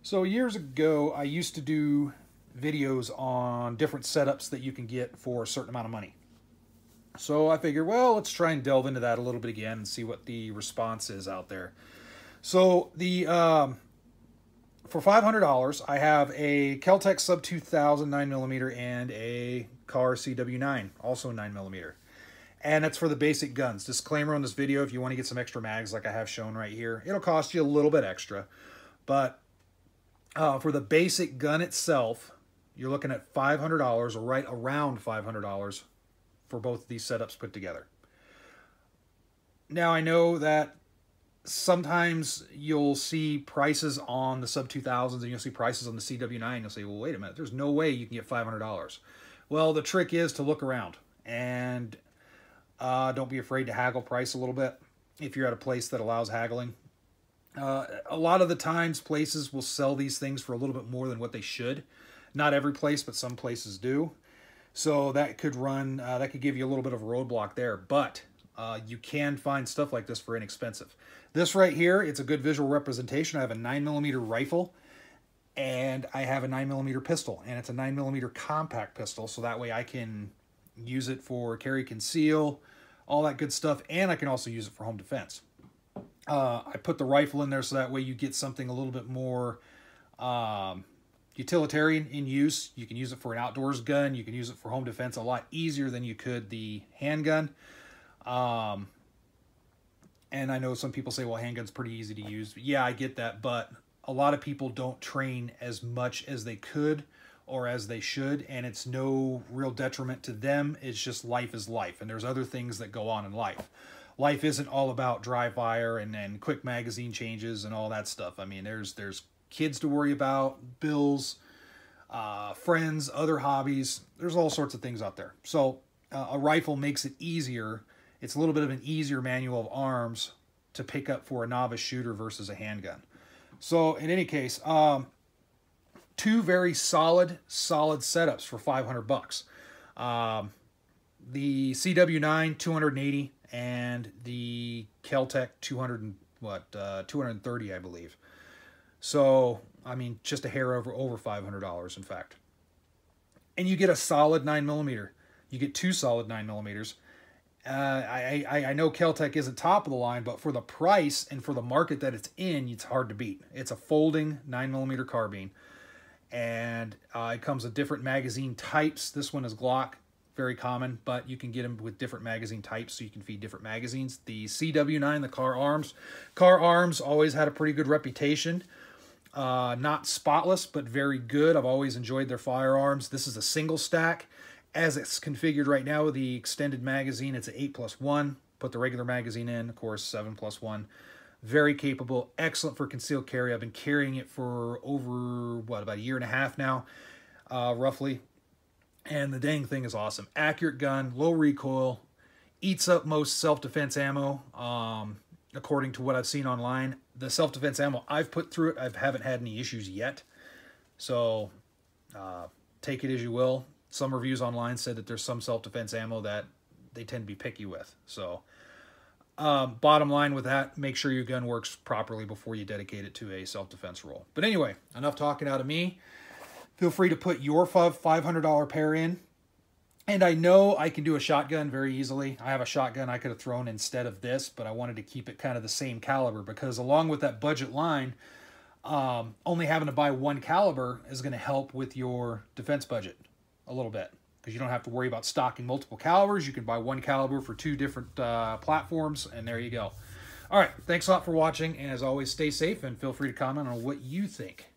So years ago, I used to do videos on different setups that you can get for a certain amount of money. So I figured, well, let's try and delve into that a little bit again and see what the response is out there. So the for $500, I have a Kel-Tec Sub 2000 9mm and a Car CW9, also 9mm. And that's for the basic guns. Disclaimer on this video, if you want to get some extra mags like I have shown right here, it'll cost you a little bit extra. But for the basic gun itself, you're looking at $500 or right around $500 for both of these setups put together. Now I know that sometimes you'll see prices on the Sub 2000s and you'll see prices on the CW9. You'll say, well, wait a minute, there's no way you can get $500. Well, the trick is to look around and don't be afraid to haggle price a little bit if you're at a place that allows haggling. A lot of the times places will sell these things for a little bit more than what they should. Not every place, but some places do. So that could that could give you a little bit of a roadblock there. But you can find stuff like this for inexpensive. This right here, it's a good visual representation. I have a 9mm rifle and I have a 9mm pistol, and it's a 9mm compact pistol, so that way I can use it for carry conceal, all that good stuff, and I can also use it for home defense. I put the rifle in there so that way you get something a little bit more utilitarian in use. You can use it for an outdoors gun. You can use it for home defense a lot easier than you could the handgun. And I know some people say, well, handgun's pretty easy to use. Yeah, I get that, but a lot of people don't train as much as they could or as they should, and it's no real detriment to them. It's just life is life, and there's other things that go on in life. Life isn't all about dry fire and quick magazine changes and all that stuff. I mean, there's kids to worry about, bills, friends, other hobbies. There's all sorts of things out there. So a rifle makes it easier. It's a little bit of an easier manual of arms to pick up for a novice shooter versus a handgun. So in any case, two very solid setups for $500. The CW9 280 and the Kel-Tec 230, I believe. So I mean, just a hair over $500, in fact. And you get a solid 9mm. You get two solid 9mm. I know Kel-Tec isn't top of the line, but for the price and for the market that it's in, it's hard to beat. It's a folding 9mm carbine, and it comes with different magazine types. This one is Glock, very common, but you can get them with different magazine types, so you can feed different magazines. The CW9, the Car Arms always had a pretty good reputation. Not spotless, but very good. I've always enjoyed their firearms. This is a single stack. As it's configured right now with the extended magazine, it's an 8+1. Put the regular magazine in, of course, 7+1. Very capable, excellent for concealed carry. I've been carrying it for over, about a year and a half now, roughly. And the dang thing is awesome. Accurate gun, low recoil, eats up most self-defense ammo, according to what I've seen online. The self-defense ammo I've put through it, I haven't had any issues yet. So take it as you will. Some reviews online said that there's some self-defense ammo that they tend to be picky with. So bottom line with that, make sure your gun works properly before you dedicate it to a self-defense role. But anyway, enough talking out of me. Feel free to put your $500 pair in. And I know I can do a shotgun very easily. I have a shotgun I could have thrown instead of this, but I wanted to keep it kind of the same caliber because along with that budget line, only having to buy one caliber is going to help with your defense budget a little bit, because you don't have to worry about stocking multiple calibers. You can buy one caliber for two different platforms, and there you go. All right, thanks a lot for watching, and as always, stay safe, and feel free to comment on what you think.